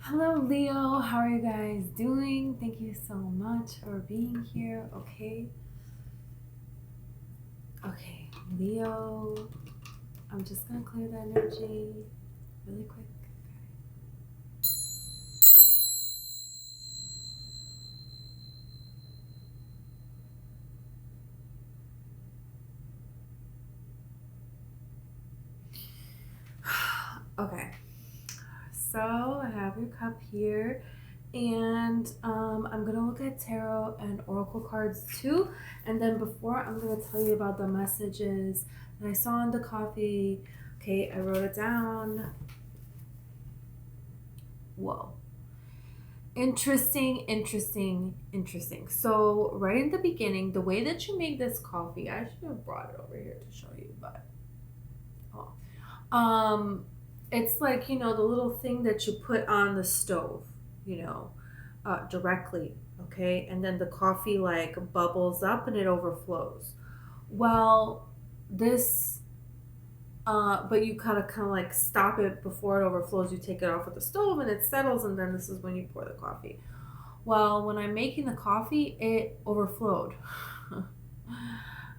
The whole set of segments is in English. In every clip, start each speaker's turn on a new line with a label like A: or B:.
A: Hello, Leo. How are you guys doing? Thank you so much for being here. Okay, Leo. I'm just gonna clear the energy really quick. Okay, so I have your cup here, and I'm gonna look at tarot and oracle cards too. And then before, I'm gonna tell you about the messages that I saw in the coffee. Okay, I wrote it down. Whoa. Interesting. So right in the beginning, the way that you make this coffee, I should have brought it over here to show you, but um, it's like the little thing that you put on the stove, you know, directly, okay, and then the coffee like bubbles up and it overflows. Well, this but you kind of like stop it before it overflows. You take it off of the stove and it settles, and then this is when you pour the coffee. Well, when I'm making the coffee, it overflowed.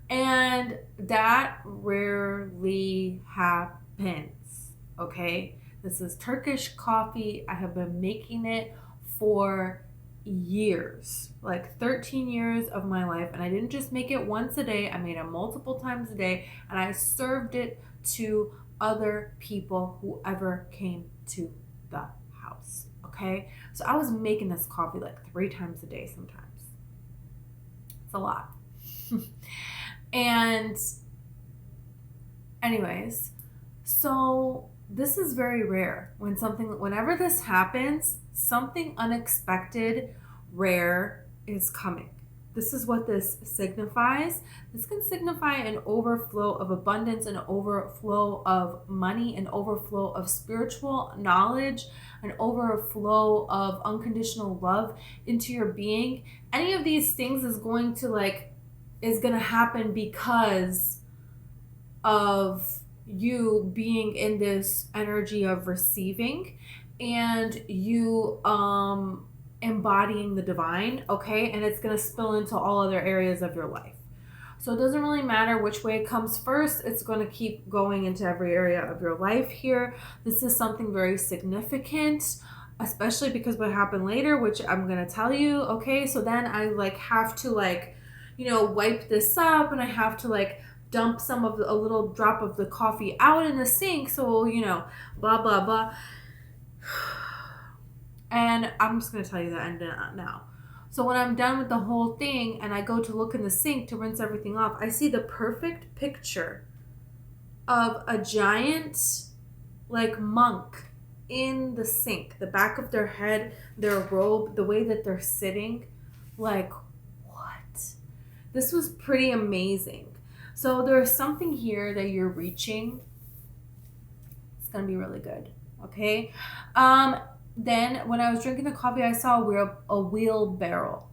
A: And that rarely happens. Okay? This is Turkish coffee. I have been making it for years, like 13 years of my life. And I didn't just make it once a day, I made it multiple times a day. And I served it to other people who ever came to the house. Okay? So I was making this coffee like 3 times a day sometimes. It's a lot. And anyways, so this is very rare. Whenever this happens, something unexpected, rare is coming. This is what this signifies. This can signify an overflow of abundance, an overflow of money, an overflow of spiritual knowledge, an overflow of unconditional love into your being. Any of these things is going to happen because of you being in this energy of receiving and you embodying the divine, okay? And it's going to spill into all other areas of your life. So it doesn't really matter which way it comes first. It's going to keep going into every area of your life here. This is something very significant, especially because what happened later, which I'm going to tell you, okay? So then I have to wipe this up, and I have to dump a little drop of the coffee out in the sink. So, blah, blah, blah. And I'm just going to tell you the end now. So when I'm done with the whole thing and I go to look in the sink to rinse everything off, I see the perfect picture of a giant monk in the sink. The back of their head, their robe, the way that they're sitting. What? This was pretty amazing. So there's something here that you're reaching. It's going to be really good. Okay? Then when I was drinking the coffee, I saw a wheelbarrow.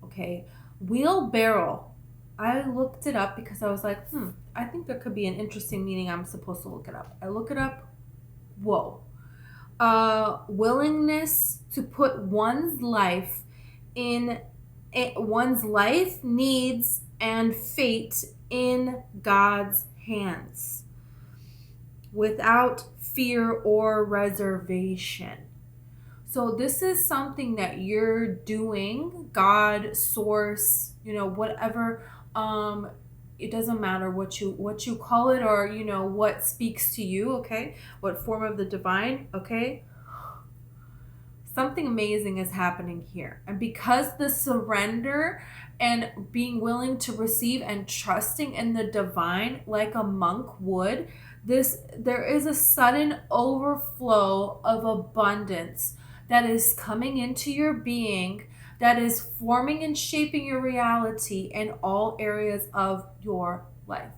A: Okay? Wheelbarrow. I looked it up because I was like, I think there could be an interesting meaning. I'm supposed to look it up. I look it up. Whoa. Willingness to put one's life, needs, and fate in God's hands without fear or reservation. So this is something that you're doing, God, source, whatever. It doesn't matter what you call it, or what speaks to you, okay? What form of the divine, okay? Something amazing is happening here. And because the surrender and being willing to receive and trusting in the divine like a monk would, there is a sudden overflow of abundance that is coming into your being, that is forming and shaping your reality in all areas of your life.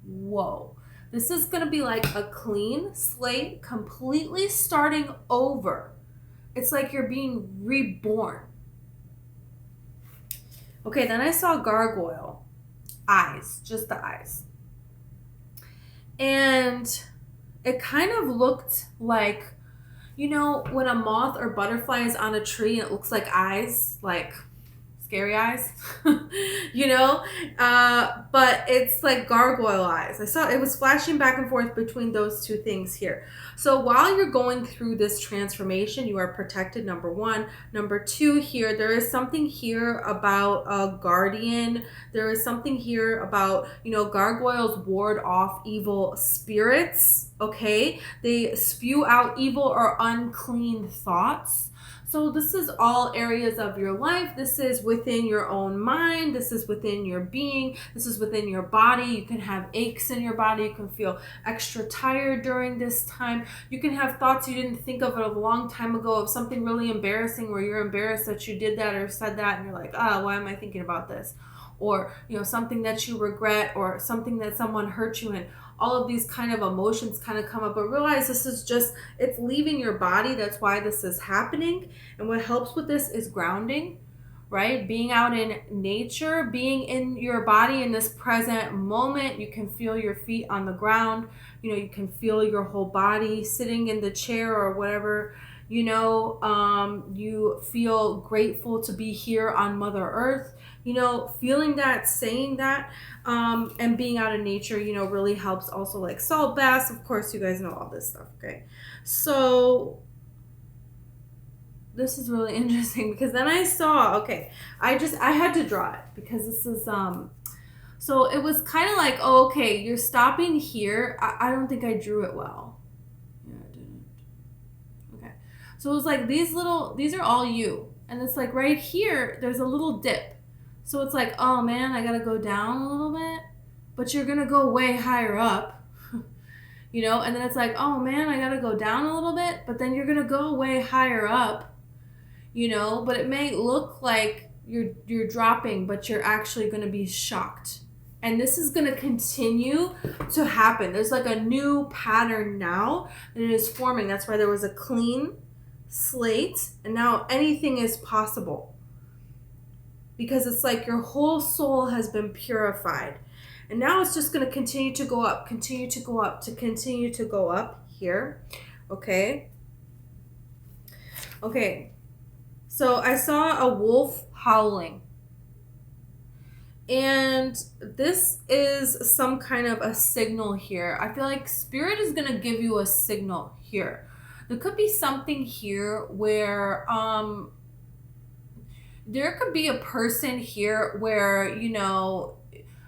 A: Whoa. This is going to be like a clean slate, completely starting over. It's like you're being reborn. Okay, then I saw gargoyle. Eyes, just the eyes. And it kind of looked like you know, when a moth or butterfly is on a tree and it looks like eyes, like scary eyes, you know, but it's like gargoyle eyes. I saw it was flashing back and forth between those two things here. So while you're going through this transformation, you are protected, number one. Number two, here, there is something here about a guardian. There is something here about, you know, gargoyles ward off evil spirits, okay? They spew out evil or unclean thoughts. So this is all areas of your life. This is within your own mind. This is within your being. This is within your body. You can have aches in your body. You can feel extra tired during this time. You can have thoughts you didn't think of a long time ago of something really embarrassing where you're embarrassed that you did that or said that and you're like, why am I thinking about this? Or, you know, something that you regret or something that someone hurt you in. All of these kind of emotions kind of come up, but realize this is just, it's leaving your body. That's why this is happening. And what helps with this is grounding, right? Being out in nature, being in your body in this present moment. You can feel your feet on the ground. You know, you can feel your whole body sitting in the chair or whatever. You know, you feel grateful to be here on Mother Earth. You know, feeling that, saying that, and being out in nature, you know, really helps. Also like salt baths, of course, you guys know all this stuff, okay? So this is really interesting because then I saw, okay, I had to draw it because this is, so it was kind of like, oh, okay, you're stopping here. I don't think I drew it well. Yeah, I didn't. Okay. So it was like these are all you. And it's like right here, there's a little dip. So it's like, oh man, I gotta go down a little bit, but you're gonna go way higher up, you know? And then it's like, oh man, I gotta go down a little bit, but then you're gonna go way higher up, you know? But it may look like you're dropping, but you're actually gonna be shocked. And this is gonna continue to happen. There's like a new pattern now that is forming. That's why there was a clean slate, and now anything is possible. Because it's like your whole soul has been purified. And now it's just going to continue to go up, continue to go up, to continue to go up here. Okay. Okay. So I saw a wolf howling. And this is some kind of a signal here. I feel like Spirit is going to give you a signal here. There could be something here where, there could be a person here where, you know,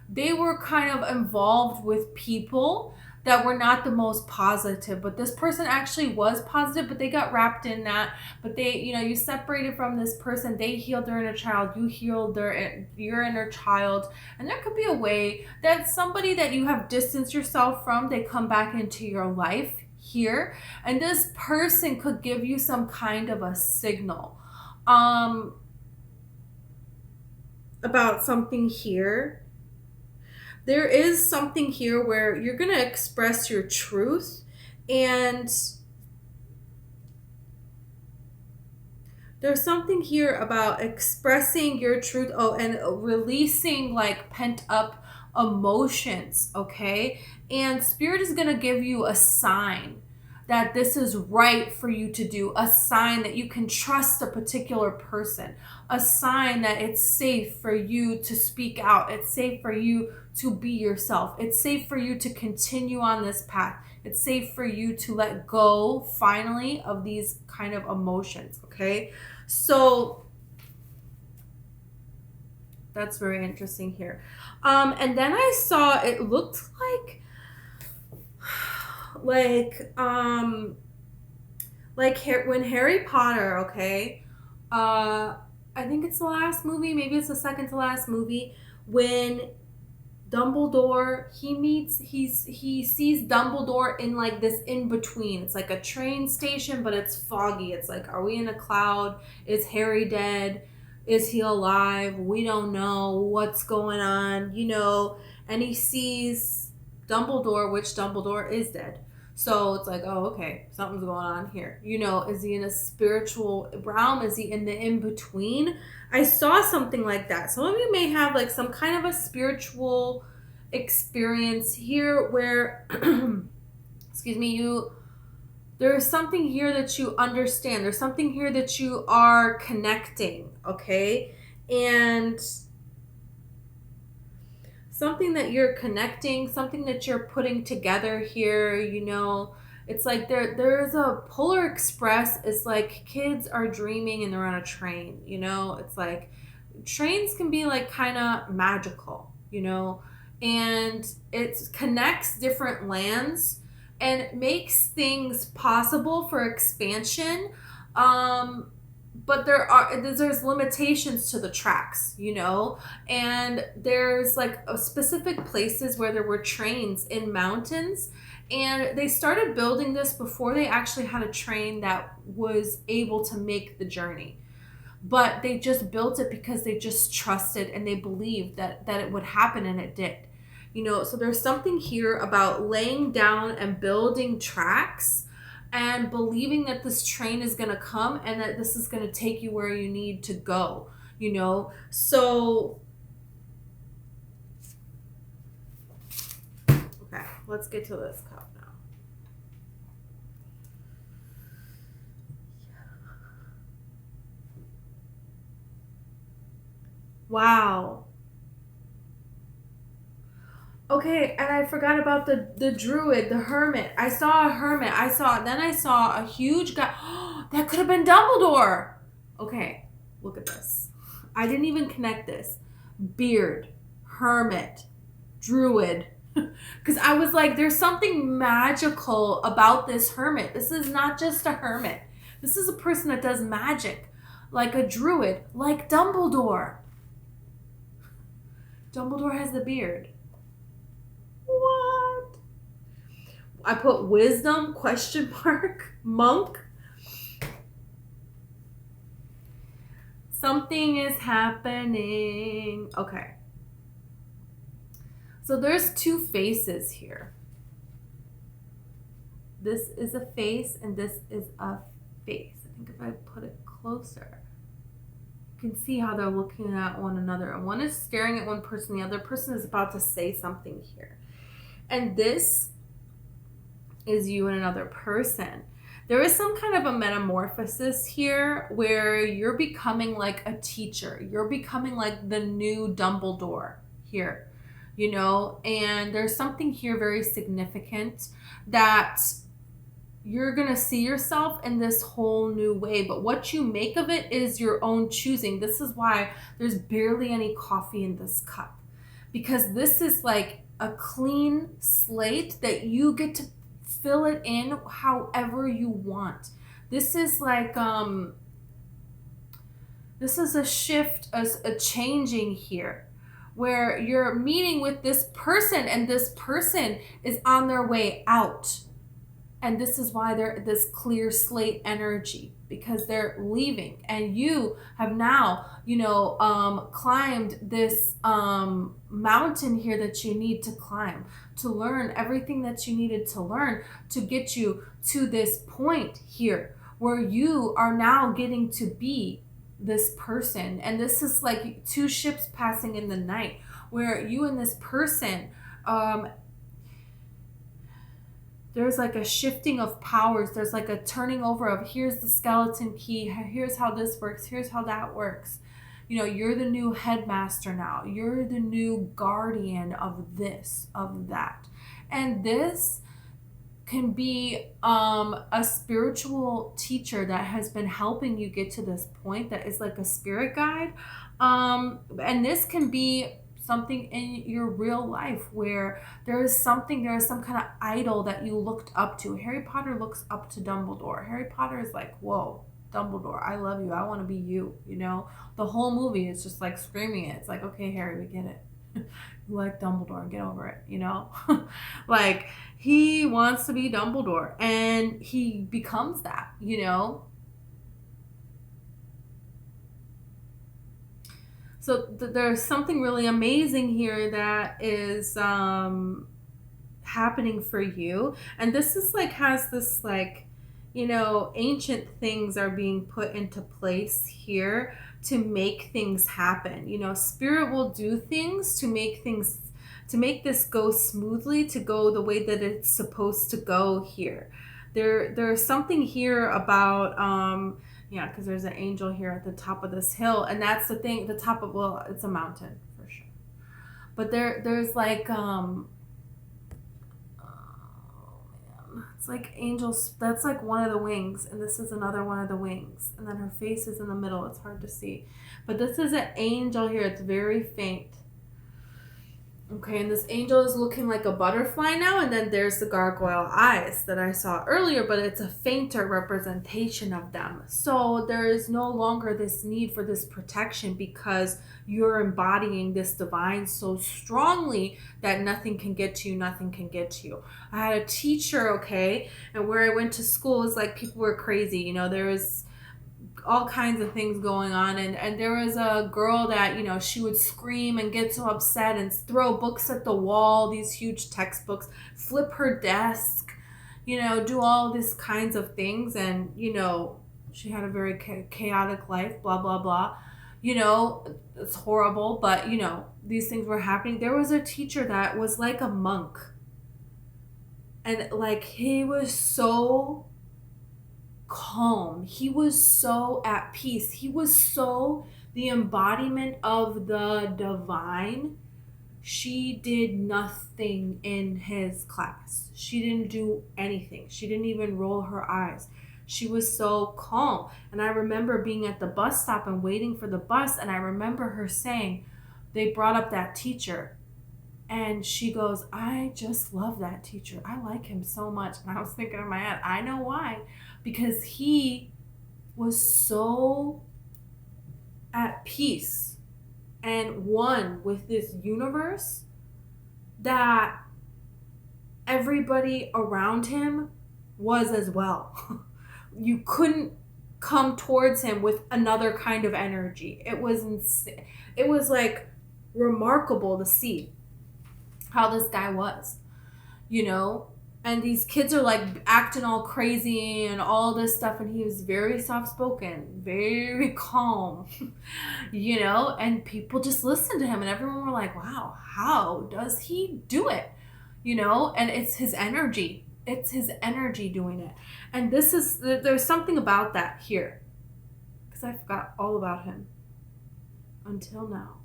A: they were kind of involved with people that were not the most positive, but this person actually was positive, but they got wrapped in that. But they, you know, you separated from this person, they healed their inner child, you healed your inner child. And there could be a way that somebody that you have distanced yourself from, they come back into your life here. And this person could give you some kind of a signal. About something here. There is something here where you're going to express your truth, and there's something here about expressing your truth, and releasing like pent up emotions, okay? And Spirit is going to give you a sign that this is right for you to do, a sign that you can trust a particular person, a sign that it's safe for you to speak out, it's safe for you to be yourself, it's safe for you to continue on this path, it's safe for you to let go finally of these kind of emotions, okay? So that's very interesting here. And then I saw, it looked when Harry Potter, okay, I think it's the last movie, maybe it's the second to last movie, when Dumbledore, he sees Dumbledore in like this in-between. It's like a train station, but it's foggy. It's like, are we in a cloud? Is Harry dead? Is he alive? We don't know what's going on, you know, and he sees Dumbledore, which Dumbledore is dead. So it's like, oh, okay, something's going on here. You know, is he in a spiritual realm? Is he in the in-between? I saw something like that. Some of you may have like some kind of a spiritual experience here where, excuse me, There's something here that you understand. There's something here that you are connecting, okay? And something that you're connecting, something that you're putting together here, you know, it's like there's a polar express. It's like kids are dreaming and they're on a train, you know? It's like trains can be like kind of magical, you know? And it connects different lands and makes things possible for expansion. But there's limitations to the tracks, you know, and there's like specific places where there were trains in mountains, and they started building this before they actually had a train that was able to make the journey. But they just built it because they just trusted and they believed that it would happen, and it did. You know, so there's something here about laying down and building tracks and believing that this train is going to come and that this is going to take you where you need to go, you know? So, okay, let's get to this cup now. Wow. Okay, and I forgot about the druid, the hermit. I saw a hermit. Then I saw a huge guy. That could have been Dumbledore. Okay, look at this. I didn't even connect this. Beard, hermit, druid. Because I was like, there's something magical about this hermit. This is not just a hermit. This is a person that does magic. Like a druid, like Dumbledore. Dumbledore has the beard. What? I put wisdom, question mark, monk. Something is happening. Okay. So there's two faces here. This is a face and this is a face. I think if I put it closer, you can see how they're looking at one another. And one is staring at one person. The other person is about to say something here. And this is you and another person. There is some kind of a metamorphosis here where you're becoming like a teacher. You're becoming like the new Dumbledore here, you know? And there's something here very significant that you're going to see yourself in this whole new way. But what you make of it is your own choosing. This is why there's barely any coffee in this cup. Because this is like a clean slate that you get to fill it in however you want. This is like this is a shift, a changing here, where you're meeting with this person and this person is on their way out. And this is why they're this clear slate energy, because they're leaving. And you have now, you know, climbed this mountain here that you need to climb to learn everything that you needed to learn to get you to this point here where you are now getting to be this person. And this is like two ships passing in the night where you and this person, there's like a shifting of powers. There's like a turning over of here's the skeleton key. Here's how this works. Here's how that works. You know, you're the new headmaster now. You're the new guardian of this, of that. And this can be a spiritual teacher that has been helping you get to this point that is like a spirit guide. And this can be something in your real life where there is some kind of idol that you looked up to. Harry Potter looks up to Dumbledore. Harry Potter is like, whoa, Dumbledore, I love you. I want to be you, you know? The whole movie is just like screaming it. It's like, okay, Harry, we get it. You like Dumbledore, get over it, you know? Like, he wants to be Dumbledore and he becomes that, you know? So there's something really amazing here that is happening for you. And this is like, has this like, you know, ancient things are being put into place here to make things happen. You know, spirit will do things to make this go smoothly, to go the way that it's supposed to go here. there's something here about yeah, because there's an angel here at the top of this hill, and that's the thing. The top of, well, it's a mountain for sure, but there's like it's like angels. That's like one of the wings, and this is another one of the wings, and then her face is in the middle. It's hard to see, but this is an angel here. It's very faint. Okay, and this angel is looking like a butterfly now, and then there's the gargoyle eyes that I saw earlier, but it's a fainter representation of them. So there is no longer this need for this protection because you're embodying this divine so strongly that nothing can get to you, nothing can get to you. I had a teacher, okay, and where I went to school, it's like people were crazy. You know, there was all kinds of things going on, and there was a girl that, you know, she would scream and get so upset and throw books at the wall, these huge textbooks, flip her desk, you know, do all these kinds of things. And, you know, she had a very chaotic life, blah blah blah, you know, it's horrible, but, you know, these things were happening. There was a teacher that was like a monk, and like he was so calm. He was so at peace. He was so the embodiment of the divine. She did nothing in his class. She didn't do anything. She didn't even roll her eyes. She was so calm. And I remember being at the bus stop and waiting for the bus, and I remember her saying, they brought up that teacher. And she goes, I just love that teacher. I like him so much. And I was thinking in my head, I know why. Because he was so at peace and one with this universe that everybody around him was as well. You couldn't come towards him with another kind of energy. It was insane. It was like remarkable to see how this guy was, you know. And these kids are like acting all crazy and all this stuff, and he was very soft-spoken, very calm, you know, and people just listened to him, and everyone were like, wow, how does he do it, you know? And it's his energy. It's his energy doing it. And this is, there's something about that here, because I forgot all about him until now.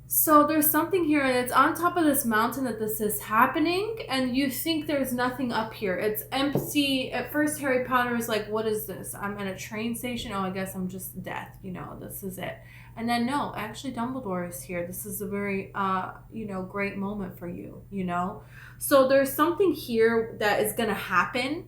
A: So there's something here, and it's on top of this mountain that this is happening, and you think there's nothing up here. It's empty. At first, Harry Potter is like, what is this? I'm at a train station. Oh, I guess I'm just death. You know, this is it. And then, no, actually, Dumbledore is here. This is a very, you know, great moment for you, you know? So there's something here that is going to happen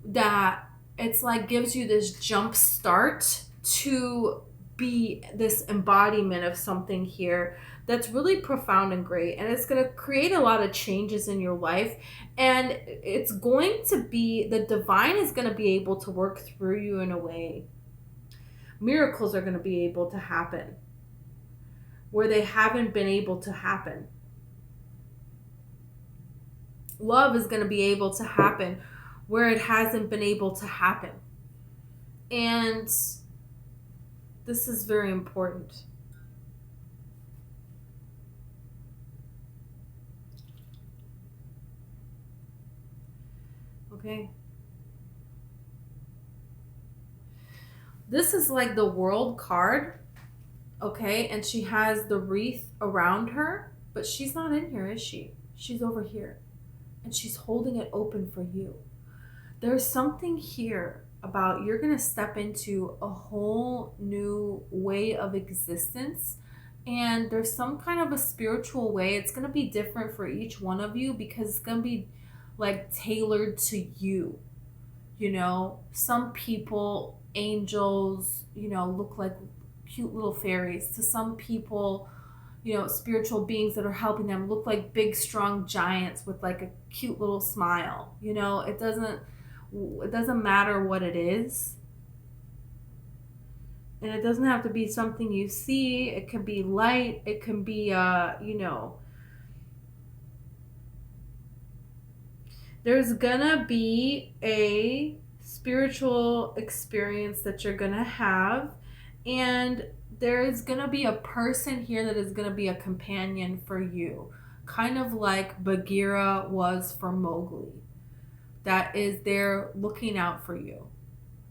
A: that it's like gives you this jump start to be this embodiment of something here that's really profound and great, and it's going to create a lot of changes in your life, and it's going to be, the divine is going to be able to work through you in a way. Miracles are going to be able to happen where they haven't been able to happen. Love is going to be able to happen where it hasn't been able to happen. And this is very important. Okay. This is like the World card. Okay. And she has the wreath around her, but she's not in here, is she? She's over here. And she's holding it open for you. There's something here about you're going to step into a whole new way of existence, and there's some kind of a spiritual way. It's going to be different for each one of you because it's going to be like tailored to you, you know. Some people, angels, you know, look like cute little fairies. To some people, you know, spiritual beings that are helping them look like big strong giants with like a cute little smile, you know. It doesn't matter what it is. And it doesn't have to be something you see. It can be light. It can be, you know. There's gonna be a spiritual experience that you're gonna have. And there's gonna be a person here that is gonna be a companion for you. Kind of like Bagheera was for Mowgli. that is there looking out for you,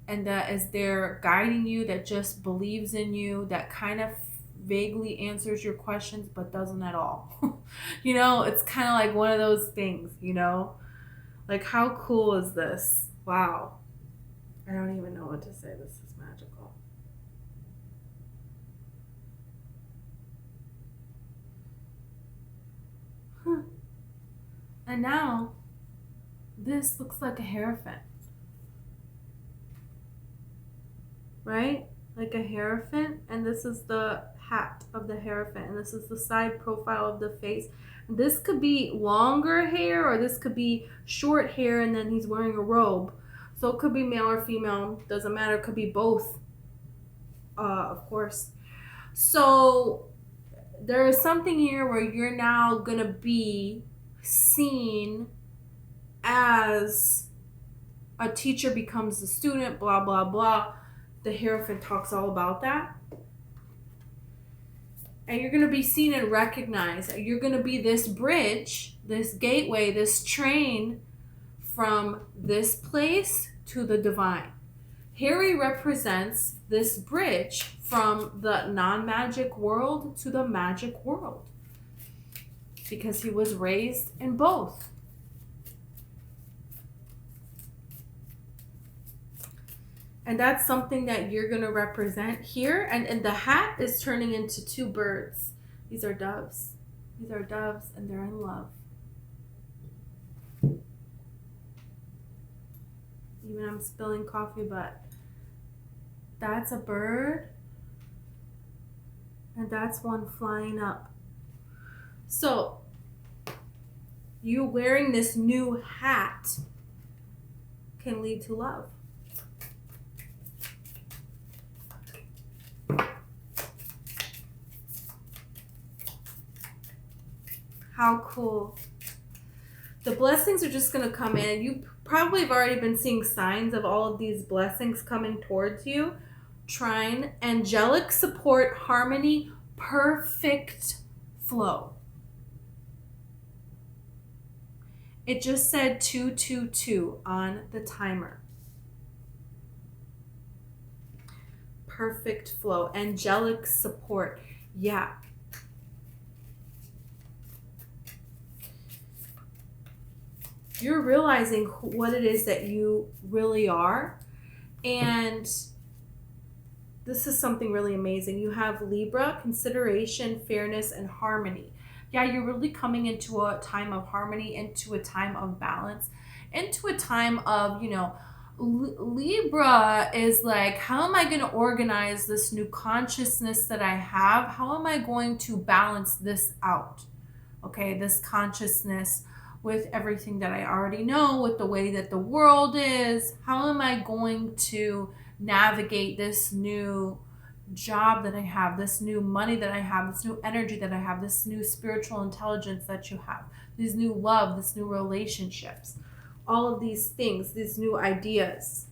A: and that is there guiding you, that just believes in you, that kind of vaguely answers your questions but doesn't at all. You know, it's kind of like one of those things, you know? Like, how cool is this? Wow. I don't even know what to say. This is magical. Huh. And now, this looks like a hierophant. Right? Like a hierophant. And this is the hat of the hierophant. And this is the side profile of the face. This could be longer hair, or this could be short hair and then he's wearing a robe. So it could be male or female, doesn't matter. It could be both, of course. So there is something here where you're now going to be seen as a teacher becomes a student, blah, blah, blah. The Hierophant talks all about that. And you're going to be seen and recognized. You're going to be this bridge, this gateway, this train from this place to the divine. Harry represents this bridge from the non-magic world to the magic world, because he was raised in both. And that's something that you're going to represent here. And the hat is turning into two birds. These are doves. These are doves, and they're in love. Even I'm spilling coffee, but that's a bird. And that's one flying up. So, you wearing this new hat can lead to love. How cool. The blessings are just going to come in. You probably have already been seeing signs of all of these blessings coming towards you. Trine, angelic support, harmony, perfect flow. It just said 222 on the timer. Perfect flow, angelic support. Yeah. You're realizing what it is that you really are. And this is something really amazing. You have Libra, consideration, fairness, and harmony. Yeah, you're really coming into a time of harmony, into a time of balance, into a time of, you know, Libra is like, how am I going to organize this new consciousness that I have? How am I going to balance this out? Okay, this consciousness with everything that I already know, with the way that the world is. How am I going to navigate this new job that I have, this new money that I have, this new energy that I have, this new spiritual intelligence that you have, this new love, this new relationships, all of these things, these new ideas.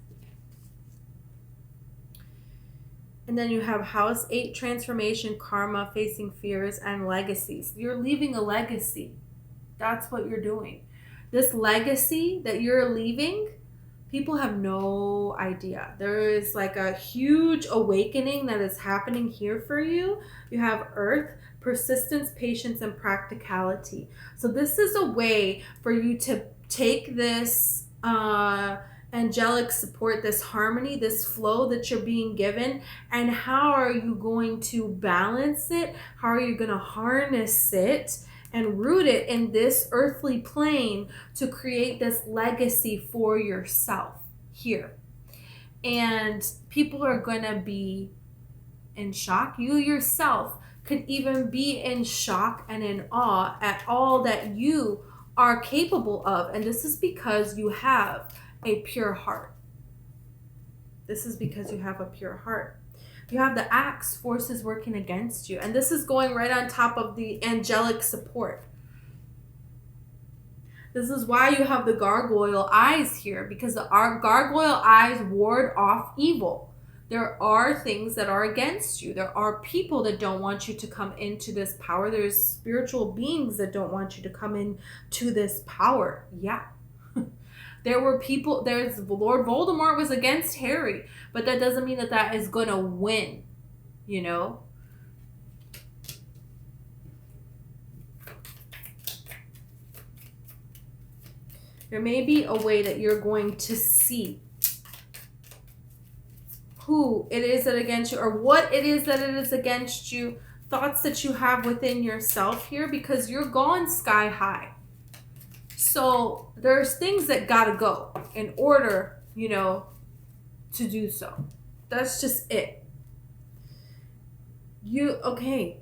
A: And then you have house 8, transformation, karma, facing fears, and legacies. You're leaving a legacy. That's what you're doing. This legacy that you're leaving, people have no idea. There is like a huge awakening that is happening here for you. You have Earth, persistence, patience, and practicality. So this is a way for you to take this angelic support, this harmony, this flow that you're being given, and how are you going to balance it? How are you going to harness it and root it in this earthly plane to create this legacy for yourself here? And people are going to be in shock. You yourself could even be in shock and in awe at all that you are capable of. And this is because you have a pure heart. This is because you have a pure heart. You have the axe, forces working against you. And this is going right on top of the angelic support. This is why you have the gargoyle eyes here, because the gargoyle eyes ward off evil. There are things that are against you. There are people that don't want you to come into this power. There's spiritual beings that don't want you to come into this power. Yeah. There were people, there's Lord Voldemort was against Harry, but that doesn't mean that that is going to win, you know? There may be a way that you're going to see who it is that against you, or what it is that it is against you, thoughts that you have within yourself here, because you're going sky high. So there's things that gotta go in order, you know, to do so. That's just it. Okay.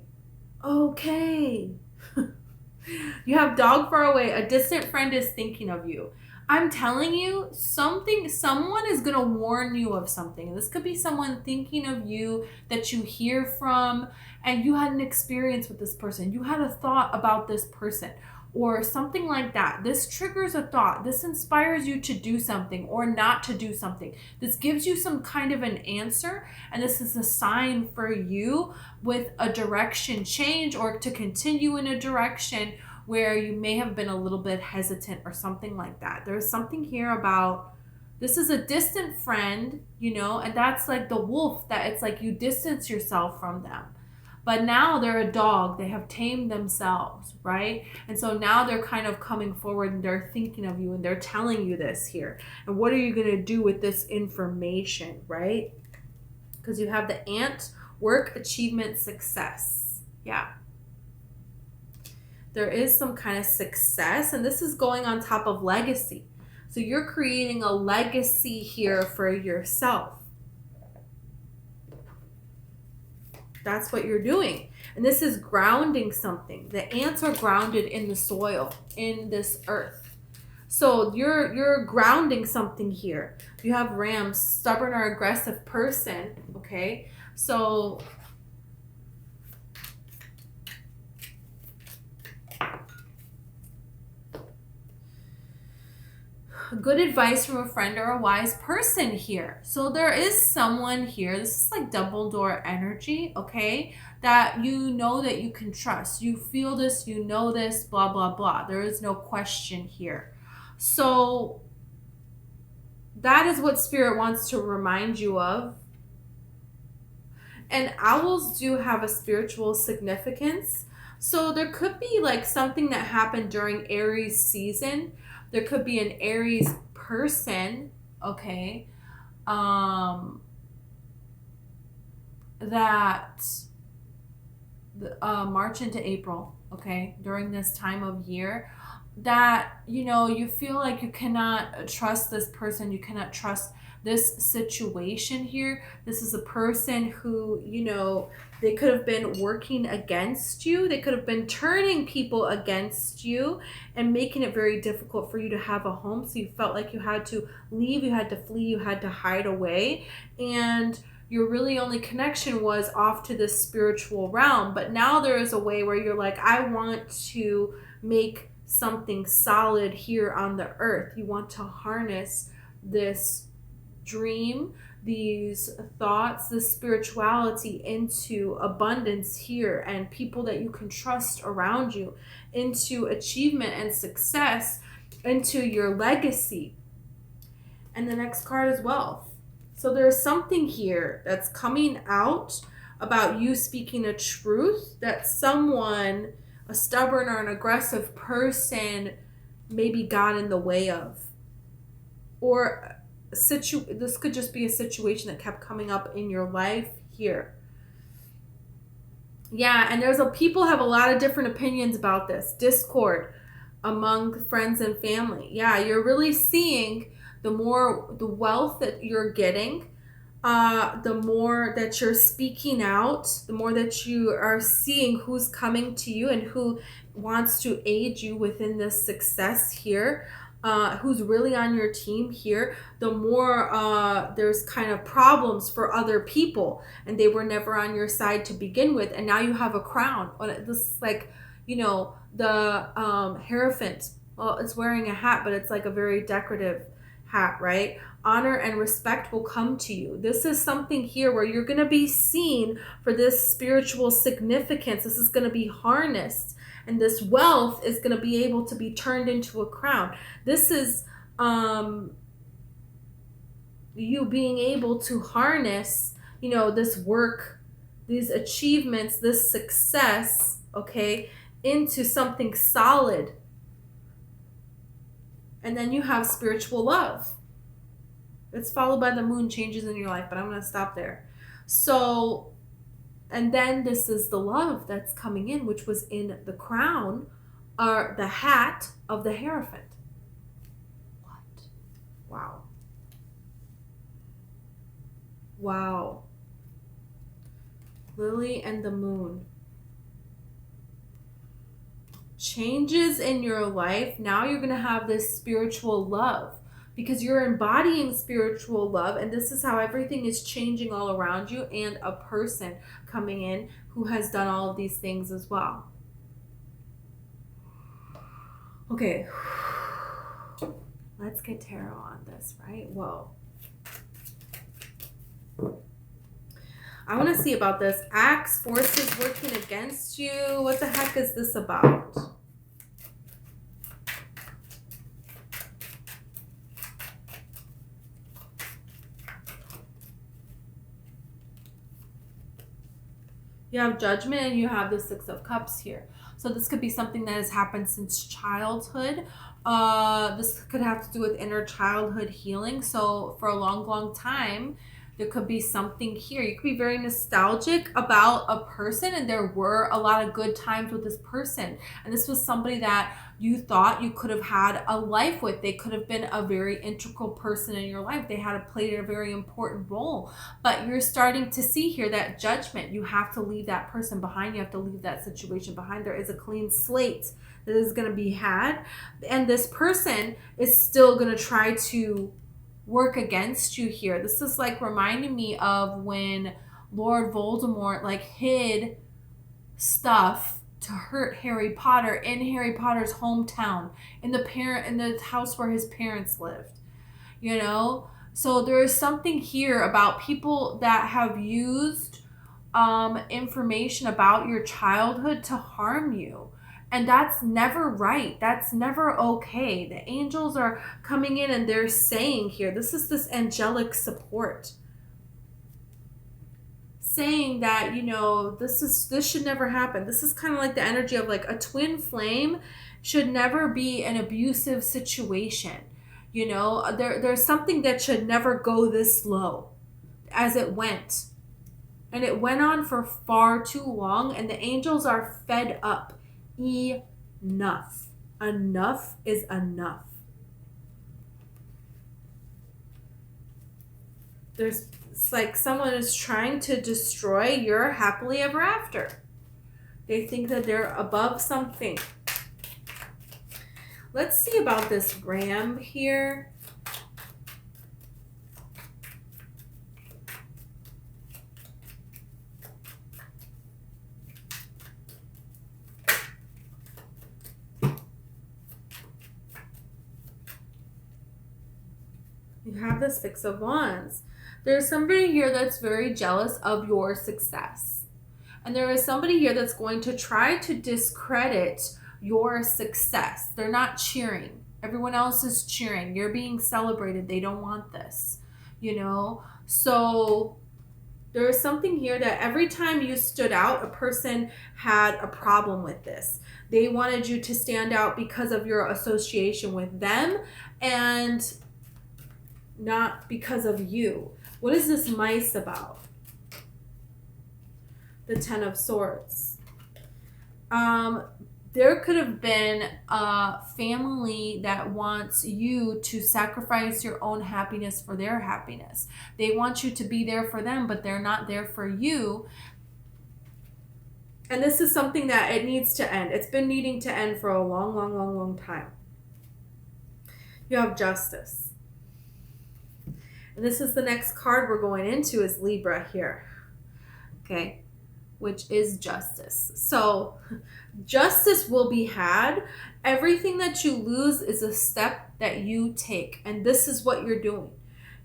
A: You have dog far away. A distant friend is thinking of you. I'm telling you, someone is going to warn you of something. This could be someone thinking of you that you hear from, and you had an experience with this person. You had a thought about this person or something like that. This triggers a thought. This inspires you to do something or not to do something. This gives you some kind of an answer, and this is a sign for you with a direction change or to continue in a direction where you may have been a little bit hesitant or something like that. There's something here about, this is a distant friend, you know, and that's like the wolf, that it's like you distance yourself from them. But now they're a dog. They have tamed themselves, right? And so now they're kind of coming forward and they're thinking of you and they're telling you this here. And what are you going to do with this information, right? Because you have the ant, work, achievement, success. Yeah. There is some kind of success, and this is going on top of legacy. So you're creating a legacy here for yourself. That's what you're doing. And this is grounding something. The ants are grounded in the soil, in this earth. So you're grounding something here. You have rams, stubborn or aggressive person, okay? So good advice from a friend or a wise person here. So there is someone here, this is like Dumbledore energy, okay, that you know that you can trust. You feel this, you know this, blah, blah, blah. There is no question here. So that is what Spirit wants to remind you of. And owls do have a spiritual significance. So there could be like something that happened during Aries season. There could be an Aries person, okay, that March into April, okay, during this time of year, that, you know, you feel like you cannot trust this person, you cannot trust this situation here. This is a person who, you know, they could have been working against you. They could have been turning people against you and making it very difficult for you to have a home. So you felt like you had to leave, you had to flee, you had to hide away. And your really only connection was off to this spiritual realm. But now there is a way where you're like, I want to make something solid here on the earth. You want to harness this dream, these thoughts, this spirituality into abundance here, and people that you can trust around you, into achievement and success, into your legacy. And the next card is wealth. So there's something here that's coming out about you speaking a truth that someone, a stubborn or an aggressive person, maybe got in the way of. Or this could just be a situation that kept coming up in your life here. Yeah, and people have a lot of different opinions about this. Discord among friends and family. Yeah, you're really seeing the wealth that you're getting, the more that you're speaking out, the more that you are seeing who's coming to you and who wants to aid you within this success here. Who's really on your team here, the more there's kind of problems for other people, and they were never on your side to begin with, and now you have a crown. This is like, you know, the Hierophant. Well, it's wearing a hat, but it's like a very decorative hat, right? Honor and respect will come to you. This is something here where you're going to be seen for this spiritual significance. This is going to be harnessed. And this wealth is going to be able to be turned into a crown. This is You being able to harness, this work, these achievements, this success, okay, into something solid. And then you have spiritual love. It's followed by the moon changes in your life, but I'm going to stop there. So, and then this is the love that's coming in, which was in the crown or the hat of the Hierophant. What? Wow. Wow. Lily and the moon. Changes in your life. Now you're going to have this spiritual love because you're embodying spiritual love, and this is how everything is changing all around you, and a person coming in who has done all of these things as well. Okay. Let's get tarot on this, right? Whoa. I want to see about this. Acts, forces working against you. What the heck is this about? You have Judgment and you have the Six of Cups here. So this could be something that has happened since childhood. This could have to do with inner childhood healing. So for a long, long time, there could be something here. You could be very nostalgic about a person, and there were a lot of good times with this person. And this was somebody that you thought you could have had a life with. They could have been a very integral person in your life. They had played a very important role. But you're starting to see here that Judgment. You have to leave that person behind. You have to leave that situation behind. There is a clean slate that is going to be had. And this person is still going to try to work against you here. This is like reminding me of when Lord Voldemort like hid stuff to hurt Harry Potter in Harry Potter's hometown, in the house where his parents lived. So there is something here about people that have used information about your childhood to harm you. And that's never right. That's never okay. The angels are coming in and they're saying here, this is this angelic support. Saying that, this should never happen. This is kind of like the energy of like a twin flame should never be an abusive situation. There's something that should never go this low as it went. And it went on for far too long, and the angels are fed up. Enough. Enough is enough. It's like someone is trying to destroy your happily ever after. They think that they're above something. Let's see about this ram here. You have the Six of Wands. There's somebody here that's very jealous of your success. And there is somebody here that's going to try to discredit your success. They're not cheering. Everyone else is cheering. You're being celebrated. They don't want this, So there is something here that every time you stood out, a person had a problem with this. They wanted you to stand out because of your association with them and not because of you. What is this mice about? The Ten of Swords. There could have been a family that wants you to sacrifice your own happiness for their happiness. They want you to be there for them, but they're not there for you. And this is something that it needs to end. It's been needing to end for a long, long, long, long time. You have Justice. And this is the next card we're going into is Libra here. Okay. Which is justice. So justice will be had. Everything that you lose is a step that you take. And this is what you're doing.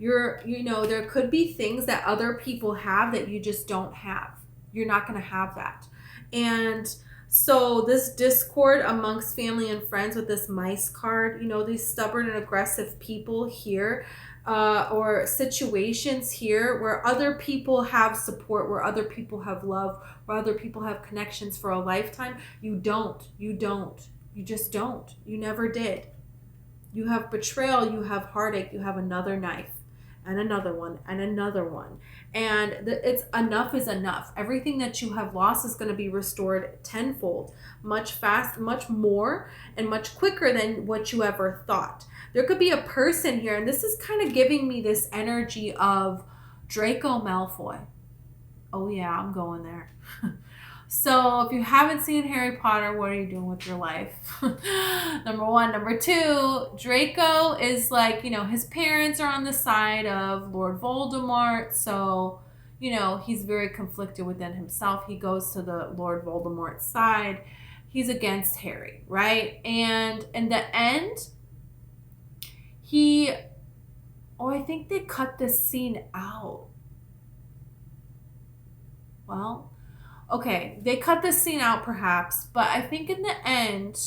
A: There could be things that other people have that you just don't have. You're not going to have that. And So this discord amongst family and friends with this mice card, you know, these stubborn and aggressive people here, or situations here where other people have support, where other people have love, where other people have connections for a lifetime. You don't. You just don't. You never did. You have betrayal, you have heartache, you have another knife, and another one, and another one. And it's enough is enough. Everything that you have lost is going to be restored tenfold, much more, and much quicker than what you ever thought. There could be a person here, and this is kind of giving me this energy of Draco Malfoy. Oh yeah, I'm going there. So if you haven't seen Harry Potter, what are you doing with your life? Number one. Number two, Draco is like, you know, his parents are on the side of Lord Voldemort. So, you know, he's very conflicted within himself. He goes to the Lord Voldemort side. He's against Harry, right? And in the end, I think they cut this scene out. Well, okay, they cut this scene out perhaps, but I think in the end,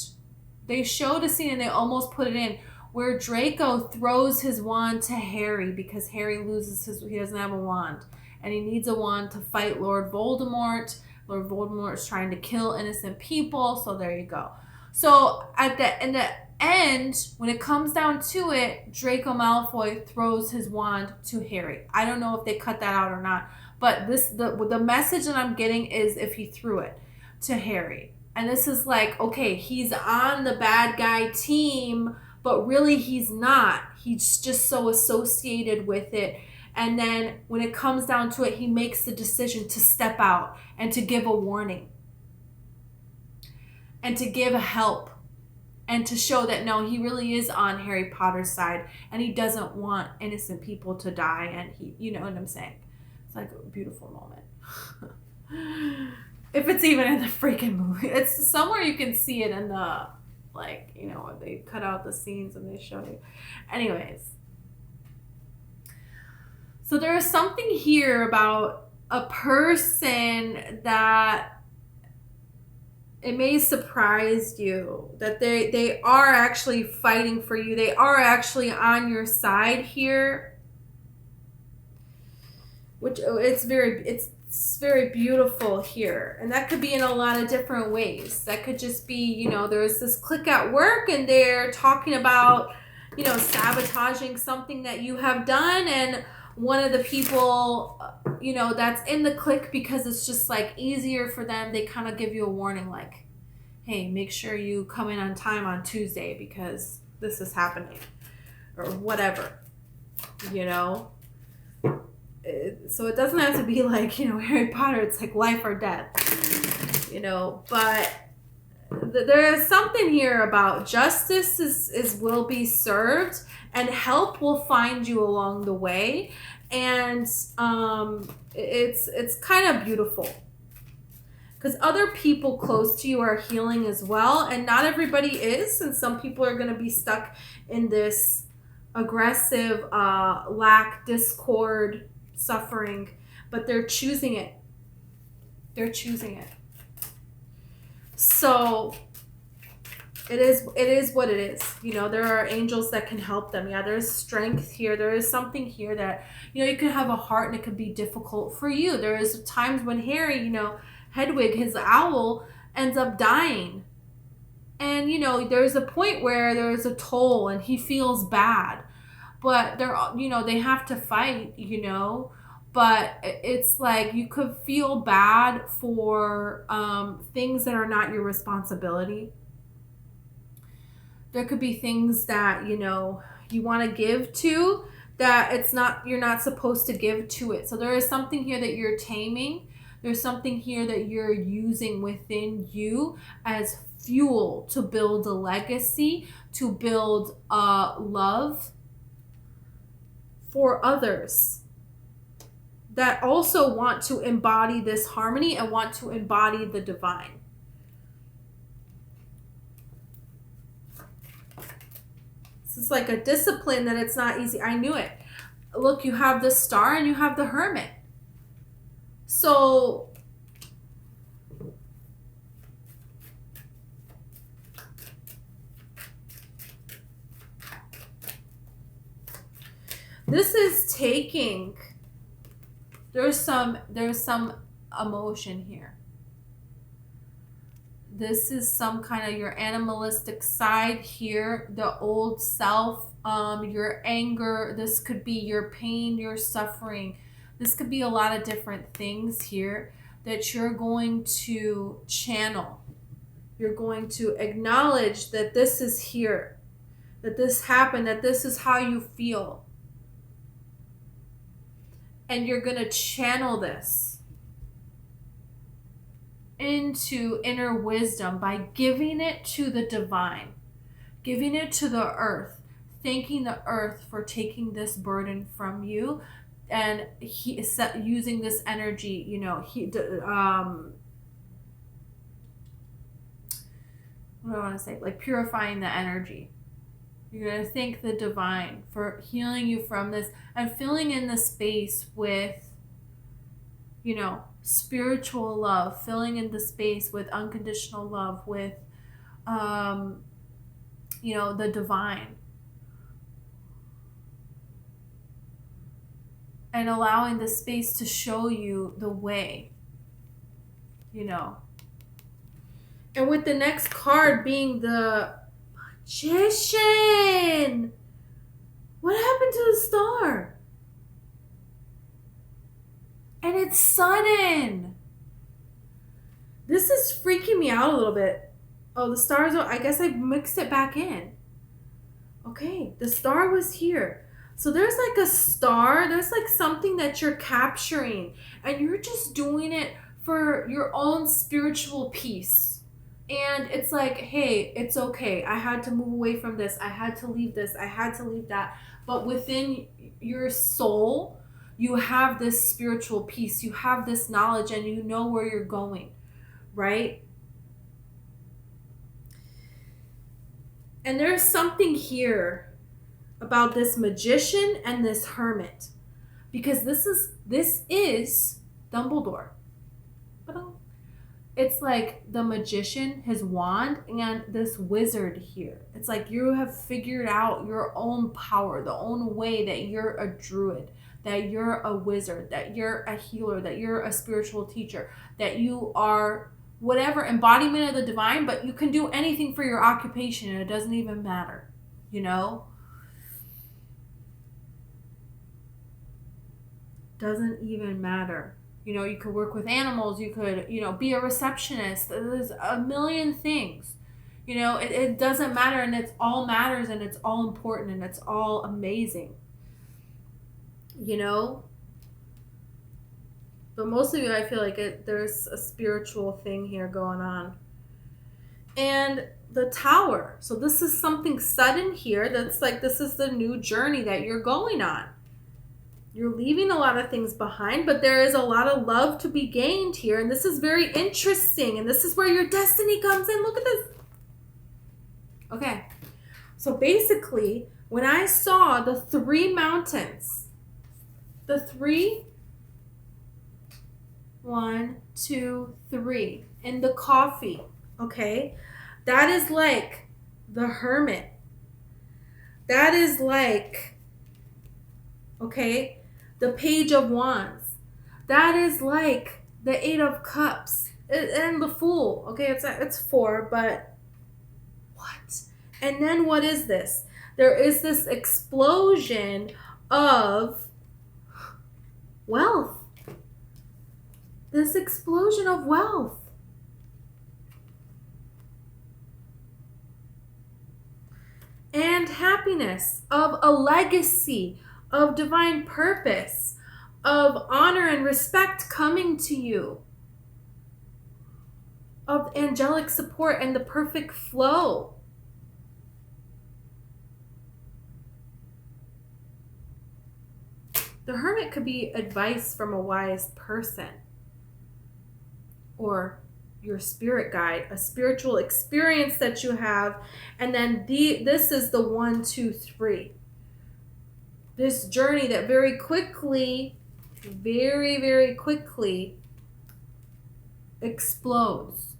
A: they showed a scene and they almost put it in where Draco throws his wand to Harry because Harry he doesn't have a wand. And he needs a wand to fight Lord Voldemort. Lord Voldemort is trying to kill innocent people, so there you go. So in the end, when it comes down to it, Draco Malfoy throws his wand to Harry. I don't know if they cut that out or not. But the message that I'm getting is if he threw it to Harry. And this is like, okay, he's on the bad guy team, but really he's not. He's just so associated with it. And then when it comes down to it, he makes the decision to step out and to give a warning. And to give help. And to show that, no, he really is on Harry Potter's side. And he doesn't want innocent people to die. And you know what I'm saying? It's like a beautiful moment. If it's even in the freaking movie. It's somewhere you can see it in the, like, you know, they cut out the scenes and they show you. Anyways. So there is something here about a person that it may surprise you. That they are actually fighting for you. They are actually on your side here. Which it's very beautiful here. And that could be in a lot of different ways. That could just be, you know, there's this clique at work and they're talking about, you know, sabotaging something that you have done. And one of the people, you know, that's in the clique because it's just like easier for them. They kind of give you a warning like, hey, make sure you come in on time on Tuesday because this is happening. Or whatever, you know. So it doesn't have to be like, you know, Harry Potter, it's like life or death, you know, but there is something here about justice will be served and help will find you along the way. And it's kind of beautiful because other people close to you are healing as well. And not everybody is. And some people are going to be stuck in this aggressive lack, discord, suffering, but they're choosing it. They're choosing it. So it is what it is. You know, there are angels that can help them. Yeah, there's strength here. There is something here that, you know, you can have a heart and it could be difficult for you. There is times when Harry, you know, Hedwig, his owl, ends up dying. And, you know, there's a point where there's a toll and he feels bad. But they're, you know, they have to fight, you know. But it's like you could feel bad for things that are not your responsibility. There could be things that, you know, you want to give to that you're not supposed to give to it. So there is something here that you're taming. There's something here that you're using within you as fuel to build a legacy, to build love for others that also want to embody this harmony and want to embody the divine. This is like a discipline that it's not easy. I knew it. Look, you have the star and you have the hermit. So This is taking, there's some emotion here. This is some kind of your animalistic side here, the old self, your anger. This could be your pain, your suffering. This could be a lot of different things here that you're going to channel. You're going to acknowledge that this is here, that this happened, that this is how you feel. And you're going to channel this into inner wisdom by giving it to the divine, giving it to the earth, thanking the earth for taking this burden from you, and using this energy, you know, what do I want to say? Like purifying the energy. You're going to thank the divine for healing you from this and filling in the space with, you know, spiritual love, filling in the space with unconditional love, with, you know, the divine. And allowing the space to show you the way, you know. And with the next card being the Magician. What happened to the star? And it's sudden. This is freaking me out a little bit. Oh, the stars, I guess I mixed it back in. Okay, the star was here. So there's like a star, there's like something that you're capturing, and you're just doing it for your own spiritual peace. And it's like, hey, it's okay. I had to move away from this. I had to leave this. I had to leave that. But within your soul, you have this spiritual peace. You have this knowledge and you know where you're going, right? And there's something here about this magician and this hermit, because this is Dumbledore. It's like the magician, his wand, and this wizard here. It's like you have figured out your own power, the own way that you're a druid, that you're a wizard, that you're a healer, that you're a spiritual teacher, that you are whatever embodiment of the divine, but you can do anything for your occupation and it doesn't even matter, you know? Doesn't even matter. You know, you could work with animals. You could, you know, be a receptionist. There's a million things. You know, it doesn't matter, and it all matters, and it's all important, and it's all amazing. You know? But mostly I feel like there's a spiritual thing here going on. And the tower. So this is something sudden here. That's like, this is the new journey that you're going on. You're leaving a lot of things behind, but there is a lot of love to be gained here. And this is very interesting. And this is where your destiny comes in. Look at this. Okay. So basically, when I saw the 3 mountains, the 3, 1, 2, 3, in the coffee, okay, that is like the hermit. That is like, okay, the Page of Wands. That is like the 8 of Cups and the Fool. Okay, it's 4, but what? And then what is this? There is this explosion of wealth. This explosion of wealth. And happiness, of a legacy, of divine purpose, of honor and respect coming to you, of angelic support and the perfect flow. The hermit could be advice from a wise person, or your spirit guide, a spiritual experience that you have. And then this is the 1, 2, 3. This journey that very quickly, very, very quickly explodes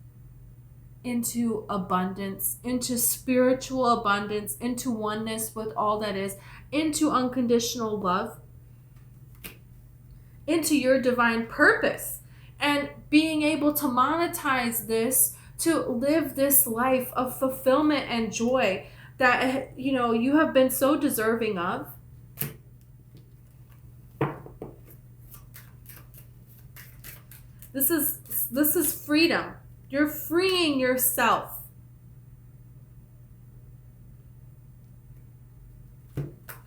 A: into abundance, into spiritual abundance, into oneness with all that is, into unconditional love, into your divine purpose, and being able to monetize this, to live this life of fulfillment and joy that, you know, you have been so deserving of. This is freedom. You're freeing yourself.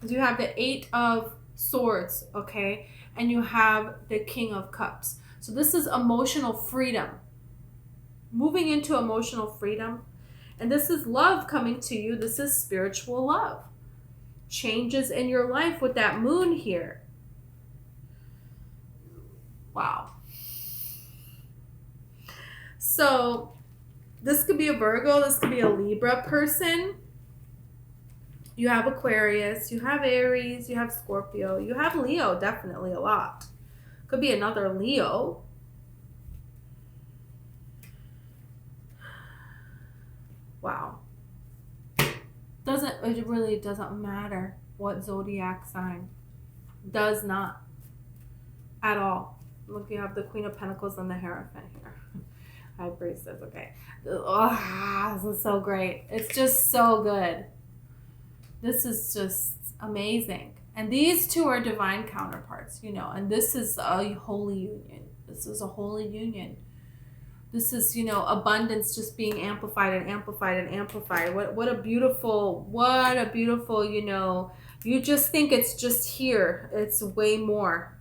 A: You have the 8 of Swords, okay? And you have the King of Cups. So this is emotional freedom. Moving into emotional freedom. And this is love coming to you. This is spiritual love. Changes in your life with that moon here. Wow. So this could be a Virgo. This could be a Libra person. You have Aquarius. You have Aries. You have Scorpio. You have Leo, definitely a lot. Could be another Leo. Wow. It really doesn't matter what zodiac sign. Does not. At all. Look, you have the Queen of Pentacles and the Hierophant here. High Priestess, okay. Oh, this is so great. It's just so good. This is just amazing. And these two are divine counterparts, you know, and this is a holy union. This is a holy union. This is, you know, abundance just being amplified and amplified and amplified. What a beautiful, you know, you just think it's just here. It's way more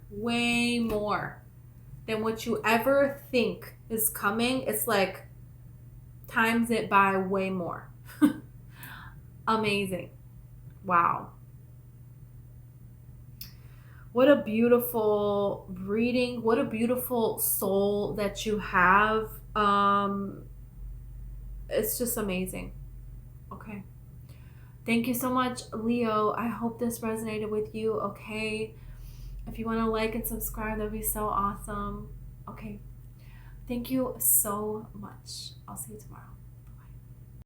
A: than what you ever think is coming. It's like times it by way more. Amazing. Wow. What a beautiful reading. What a beautiful soul that you have. It's just amazing. Okay. Thank you so much, Leo. I hope this resonated with you. Okay. If you want to like and subscribe, that'd be so awesome. Okay. Thank you so much. I'll see you tomorrow.